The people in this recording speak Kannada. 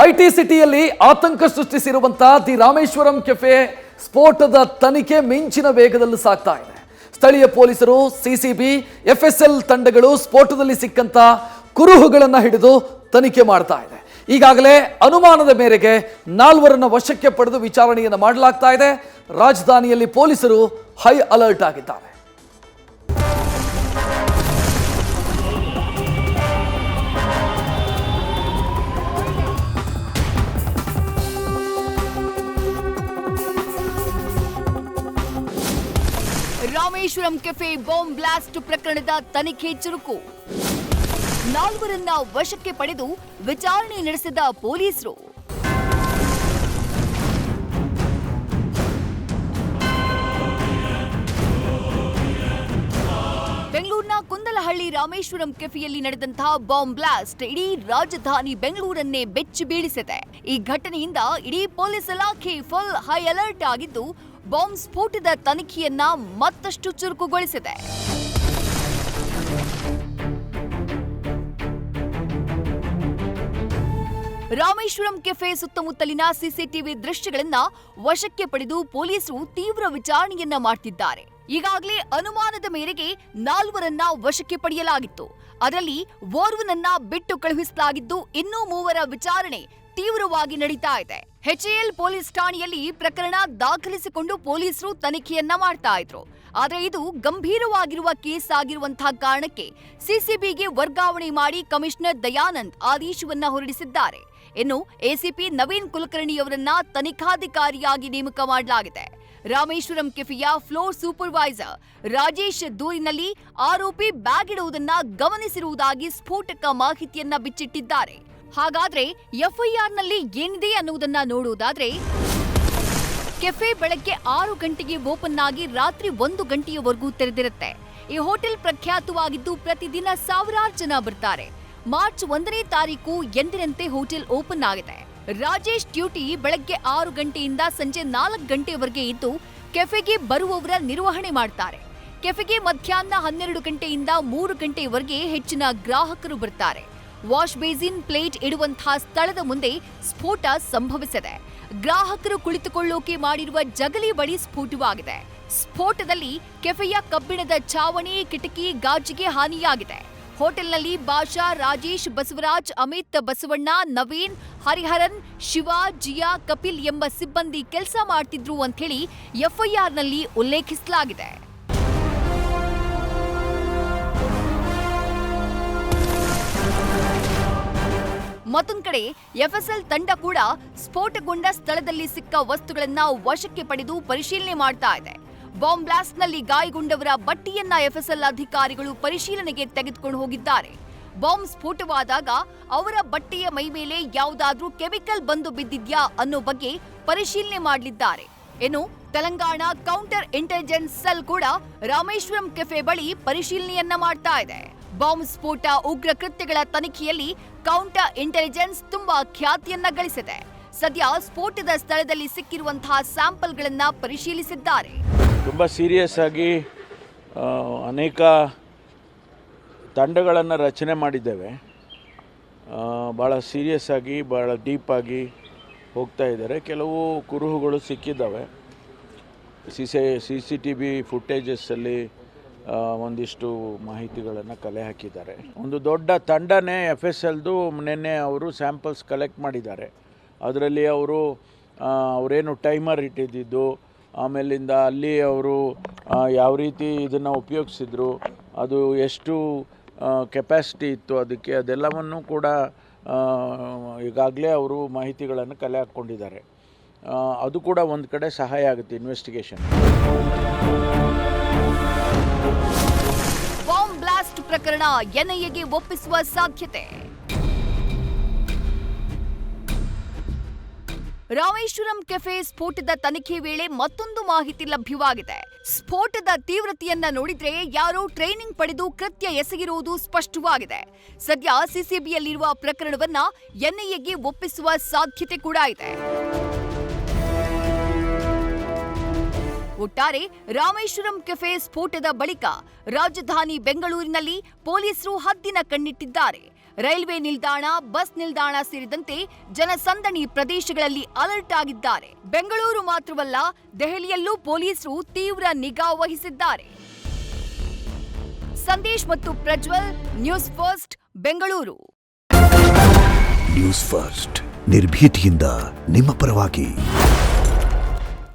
ಐಟಿ ಸಿಟಿಯಲ್ಲಿ ಆತಂಕ ಸೃಷ್ಟಿಸಿರುವಂತಹ ದಿ ರಾಮೇಶ್ವರಂ ಕೆಫೆ ಸ್ಫೋಟದ ತನಿಖೆ ಮಿಂಚಿನ ವೇಗದಲ್ಲಿ ಸಾಗ್ತಾ ಇದೆ. ಸ್ಥಳೀಯ ಪೊಲೀಸರು, ಸಿಸಿಬಿ, ಎಫ್ಎಸ್ಎಲ್ ತಂಡಗಳು ಸ್ಫೋಟದಲ್ಲಿ ಸಿಕ್ಕಂತ ಕುರುಹುಗಳನ್ನು ಹಿಡಿದು ತನಿಖೆ ಮಾಡ್ತಾ ಇದೆ. ಈಗಾಗಲೇ ಅನುಮಾನದ ಮೇರೆಗೆ 4 ವಶಕ್ಕೆ ಪಡೆದು ವಿಚಾರಣೆಯನ್ನು ಮಾಡಲಾಗ್ತಾ ಇದೆ. ರಾಜಧಾನಿಯಲ್ಲಿ ಪೊಲೀಸರು ಹೈ ಅಲರ್ಟ್ ಆಗಿದ್ದಾರೆ. ರಾಮೇಶ್ವರಂ ಕೆಫೆ ಬಾಂಬ್ ಬ್ಲಾಸ್ಟ್ ಪ್ರಕರಣದ ತನಿಖೆ ಚುರುಕು. 4 ವಶಕ್ಕೆ ಪಡೆದು ವಿಚಾರಣೆ ನಡೆಸಿದ ಪೊಲೀಸರು. ಬೆಂಗಳೂರಿನ ಕುಂದಲಹಳ್ಳಿ ರಾಮೇಶ್ವರಂ ಕೆಫೆಯಲ್ಲಿ ನಡೆದಂತಹ ಬಾಂಬ್ ಬ್ಲಾಸ್ಟ್ ಇಡೀ ರಾಜಧಾನಿ ಬೆಂಗಳೂರನ್ನೇ ಬೆಚ್ಚಿ ಬೀಳಿಸಿದೆ. ಈ ಘಟನೆಯಿಂದ ಇಡೀ ಪೊಲೀಸ್ ಇಲಾಖೆ ಫುಲ್ ಹೈ ಅಲರ್ಟ್ ಆಗಿದ್ದು, ಬಾಂಬ್ ಸ್ಫೋಟದ ತನಿಖೆಯನ್ನ ಮತ್ತಷ್ಟು ಚುರುಕುಗೊಳಿಸಿದೆ. ರಾಮೇಶ್ವರಂ ಕೆಫೆ ಸುತ್ತಮುತ್ತಲಿನ ಸಿಸಿಟಿವಿ ದೃಶ್ಯಗಳನ್ನ ವಶಕ್ಕೆ ಪಡೆದು ಪೊಲೀಸರು ತೀವ್ರ ವಿಚಾರಣೆಯನ್ನ ಮಾಡ್ತಿದ್ದಾರೆ. ಈಗಾಗಲೇ ಅನುಮಾನದ ಮೇರೆಗೆ 4 ವಶಕ್ಕೆ ಪಡೆಯಲಾಗಿತ್ತು. ಅದರಲ್ಲಿ ಓರ್ವನನ್ನ ಬಿಟ್ಟು ಕಳುಹಿಸಲಾಗಿದ್ದು, ಇನ್ನೂ 3 ವಿಚಾರಣೆ ತೀವ್ರವಾಗಿ ನಡೀತಾ ಇದೆ. ಎಚ್ಎಎಲ್ ಪೊಲೀಸ್ ಠಾಣೆಯಲ್ಲಿ ಪ್ರಕರಣ ದಾಖಲಿಸಿಕೊಂಡು ಪೊಲೀಸರು ತನಿಖೆಯನ್ನ ಮಾಡ್ತಾ ಇದ್ರು. ಆದರೆ ಇದು ಗಂಭೀರವಾಗಿರುವ ಕೇಸ್ ಆಗಿರುವಂತಹ ಕಾರಣಕ್ಕೆ ಸಿಸಿಬಿಗೆ ವರ್ಗಾವಣೆ ಮಾಡಿ ಕಮಿಷನರ್ ದಯಾನಂದ್ ಆದೇಶವನ್ನ ಹೊರಡಿಸಿದ್ದಾರೆ. ಇನ್ನು ಎಸಿಪಿ ನವೀನ್ ಕುಲಕರ್ಣಿಯವರನ್ನ ತನಿಖಾಧಿಕಾರಿಯಾಗಿ ನೇಮಕ ಮಾಡಲಾಗಿದೆ. ರಾಮೇಶ್ವರಂ ಕೆಫೆಯ ಫ್ಲೋರ್ ಸೂಪರ್ವೈಸರ್ ರಾಜೇಶ್ ದೂರಿನಲ್ಲಿ ಆರೋಪಿ ಬ್ಯಾಗ್ ಇಡುವುದನ್ನ ಗಮನಿಸಿರುವುದಾಗಿ ಸ್ಫೋಟಕ ಮಾಹಿತಿಯನ್ನ ಬಿಚ್ಚಿಟ್ಟಿದ್ದಾರೆ. ಹಾಗಾದ್ರೆ ಎಫ್ಐಆರ್ನಲ್ಲಿ ಏನಿದೆ ಅನ್ನುವುದನ್ನ ನೋಡುವುದಾದ್ರೆ, ಕೆಫೆ ಬೆಳಗ್ಗೆ 6 ಗಂಟೆಗೆ ಓಪನ್ ಆಗಿ ರಾತ್ರಿ 1 ಗಂಟೆಯವರೆಗೂ ತೆರೆದಿರುತ್ತೆ. ಈ ಹೋಟೆಲ್ ಪ್ರಖ್ಯಾತವಾಗಿದ್ದು ಪ್ರತಿದಿನ ಸಾವಿರಾರು ಜನ ಬರ್ತಾರೆ. ಮಾರ್ಚ್ 1ನೇ ತಾರೀಕು ಎಂದಿನಂತೆ ಹೋಟೆಲ್ ಓಪನ್ ಆಗಿದೆ. ರಾಜೇಶ್ ಡ್ಯೂಟಿ ಬೆಳಗ್ಗೆ 6 ಗಂಟೆಯಿಂದ ಸಂಜೆ 4 ಗಂಟೆಯವರೆಗೆ ಇದ್ದು ಕೆಫೆಗೆ ಬರುವವರ ನಿರ್ವಹಣೆ ಮಾಡ್ತಾರೆ. ಕೆಫೆಗೆ ಮಧ್ಯಾಹ್ನ 12 ಗಂಟೆಯಿಂದ 3 ಗಂಟೆಯವರೆಗೆ ಹೆಚ್ಚಿನ ಗ್ರಾಹಕರು ಬರ್ತಾರೆ. ವಾಶ್ ಬೇಸಿನ್, ಪ್ಲೇಟ್ ಇಡುವಂತಹ ಸ್ಥಳದ ಮುಂದೆ ಸ್ಫೋಟ ಸಂಭವಿಸಿದೆ. ಗ್ರಾಹಕರು ಕುಳಿತುಕೊಳ್ಳೋಕೆ ಮಾಡಿರುವ ಜಗಲಿ ಬಳಿ ಸ್ಫೋಟವಾಗಿದೆ. ಸ್ಫೋಟದಲ್ಲಿ ಕೆಫೆಯ ಕಬ್ಬಿಣದ ಛಾವಣಿ, ಕಿಟಕಿ, ಗಾಜಿಗೆ ಹಾನಿಯಾಗಿದೆ. ಹೋಟೆಲ್ನಲ್ಲಿ ಬಾಷಾ, ರಾಜೇಶ್, ಬಸವರಾಜ್, ಅಮಿತ್, ಬಸವಣ್ಣ, ನವೀನ್, ಹರಿಹರನ್, ಶಿವ, ಜಿಯಾ, ಕಪಿಲ್ ಎಂಬ ಸಿಬ್ಬಂದಿ ಕೆಲಸ ಮಾಡ್ತಿದ್ರು ಅಂತ ಹೇಳಿ ಎಫ್ಐಆರ್ನಲ್ಲಿ ಉಲ್ಲೇಖಿಸಲಾಗಿದೆ. ಮತ್ತೊಂದು ಕಡೆ ಎಫ್ಎಸ್ಎಲ್ ತಂಡ ಕೂಡ ಸ್ಫೋಟಗೊಂಡ ಸ್ಥಳದಲ್ಲಿ ಸಿಕ್ಕ ವಸ್ತುಗಳನ್ನ ವಶಕ್ಕೆ ಪಡೆದು ಪರಿಶೀಲನೆ ಮಾಡ್ತಾ ಇದೆ. ಬಾಂಬ್ ಬ್ಲಾಸ್ಟ್ನಲ್ಲಿ ಗಾಯಗೊಂಡವರ ಬಟ್ಟೆಯನ್ನ ಎಫ್ಎಸ್ಎಲ್ ಅಧಿಕಾರಿಗಳು ಪರಿಶೀಲನೆಗೆ ತೆಗೆದುಕೊಂಡು ಹೋಗಿದ್ದಾರೆ. ಬಾಂಬ್ ಸ್ಫೋಟವಾದಾಗ ಅವರ ಬಟ್ಟೆಯ ಮೈ ಮೇಲೆ ಯಾವುದಾದ್ರೂ ಕೆಮಿಕಲ್ ಬಂದು ಬಿದ್ದಿದ್ಯಾ ಅನ್ನೋ ಬಗ್ಗೆ ಪರಿಶೀಲನೆ ಮಾಡಲಿದ್ದಾರೆ. ಇನ್ನು ತೆಲಂಗಾಣ ಕೌಂಟರ್ ಇಂಟೆಲಿಜೆನ್ಸ್ ಸೆಲ್ ಕೂಡ ರಾಮೇಶ್ವರಂ ಕೆಫೆ ಬಳಿ ಪರಿಶೀಲನೆಯನ್ನ ಮಾಡ್ತಾ ಇದೆ. ಬಾಂಬ್ ಸ್ಫೋಟ, ಉಗ್ರ ಕೃತ್ಯಗಳ ತನಿಖೆಯಲ್ಲಿ ಕೌಂಟರ್ ಇಂಟೆಲಿಜೆನ್ಸ್ ತುಂಬಾ ಖ್ಯಾತಿಯನ್ನ ಗಳಿಸಿದೆ. ಸದ್ಯ ಸ್ಫೋಟದ ಸ್ಥಳದಲ್ಲಿ ಸಿಕ್ಕಿರುವಂತಹ ಸ್ಯಾಂಪಲ್ಗಳನ್ನ ಪರಿಶೀಲಿಸಿದ್ದಾರೆ. ತುಂಬ ಸೀರಿಯಸ್ ಆಗಿ ಅನೇಕ ತಂಡಗಳನ್ನು ರಚನೆ ಮಾಡಿದ್ದೇವೆ. ಭಾಳ ಸೀರಿಯಸ್ ಆಗಿ, ಭಾಳ ಡೀಪಾಗಿ ಹೋಗ್ತಾ ಇದ್ದಾರೆ. ಕೆಲವು ಕುರುಹುಗಳು ಸಿಕ್ಕಿದ್ದಾವೆ. CCTV ಫುಟೇಜಸ್ಸಲ್ಲಿ ಒಂದಿಷ್ಟು ಮಾಹಿತಿಗಳನ್ನು ಕಲೆ ಹಾಕಿದ್ದಾರೆ. ಒಂದು ದೊಡ್ಡ ತಂಡನೇ FSLದು ನಿನ್ನೆ ಅವರು ಸ್ಯಾಂಪಲ್ಸ್ ಕಲೆಕ್ಟ್ ಮಾಡಿದ್ದಾರೆ. ಅದರಲ್ಲಿ ಅವರೇನು ಟೈಮರ್ ಇಟ್ಟಿದ್ದು, ಆಮೇಲಿಂದ ಅಲ್ಲಿ ಅವರು ಯಾವ ರೀತಿ ಇದನ್ನು ಉಪಯೋಗಿಸಿದ್ರು, ಅದು ಎಷ್ಟು ಕೆಪಾಸಿಟಿ ಇತ್ತು ಅದಕ್ಕೆ, ಅದೆಲ್ಲವನ್ನು ಕೂಡ ಈಗಾಗಲೇ ಅವರು ಮಾಹಿತಿಗಳನ್ನು ಕಲೆ ಹಾಕ್ಕೊಂಡಿದ್ದಾರೆ. ಅದು ಕೂಡ ಒಂದು ಕಡೆ ಸಹಾಯ ಆಗುತ್ತೆ ಇನ್ವೆಸ್ಟಿಗೇಷನ್. ಬಾಂಬ್ ಬ್ಲಾಸ್ಟ್ ಪ್ರಕರಣ ಎನ್ಐಎಗೆ ಒಪ್ಪಿಸುವ ಸಾಧ್ಯತೆ. ರಾಮೇಶ್ವರಂ ಕೆಫೆ ಸ್ಫೋಟದ ತನಿಖೆ ವೇಳೆ ಮತ್ತೊಂದು ಮಾಹಿತಿ ಲಭ್ಯವಾಗಿದೆ. ಸ್ಫೋಟದ ತೀವ್ರತೆಯನ್ನ ನೋಡಿದ್ರೆ ಯಾರೋ ಟ್ರೈನಿಂಗ್ ಪಡೆದು ಕೃತ್ಯ ಎಸಗಿರುವುದು ಸ್ಪಷ್ಟವಾಗಿದೆ. ಸದ್ಯ ಸಿಸಿಬಿಯಲ್ಲಿರುವ ಪ್ರಕರಣವನ್ನ ಎನ್ಐಎಗೆ ಒಪ್ಪಿಸುವ ಸಾಧ್ಯತೆ ಕೂಡ ಇದೆ. ಒಟ್ಟಾರೆ ರಾಮೇಶ್ವರಂ ಕೆಫೆ ಸ್ಫೋಟದ ಬಳಿಕ ರಾಜಧಾನಿ ಬೆಂಗಳೂರಿನಲ್ಲಿ ಪೊಲೀಸರು ಹದ್ದಿನ ಕಣ್ಣಿಟ್ಟಿದ್ದಾರೆ. ರೈಲ್ವೆ ನಿಲ್ದಾಣ, ಬಸ್ ನಿಲ್ದಾಣ ಸೇರಿದಂತೆ ಜನಸಂದಣಿ ಪ್ರದೇಶಗಳಲ್ಲಿ ಅಲರ್ಟ್ ಆಗಿದ್ದಾರೆ. ಬೆಂಗಳೂರು ಮಾತ್ರವಲ್ಲ, ದೆಹಲಿಯಲ್ಲೂ ಪೊಲೀಸರು ತೀವ್ರ ನಿಗಾ ವಹಿಸಿದ್ದಾರೆ. ಸಂದೇಶ್ ಮತ್ತು Prajwal, news first, Bengaluru. News first ನಿರ್ಭೀತಿಯಿಂದ ನಿಮ್ಮ ಪರವಾಗಿ.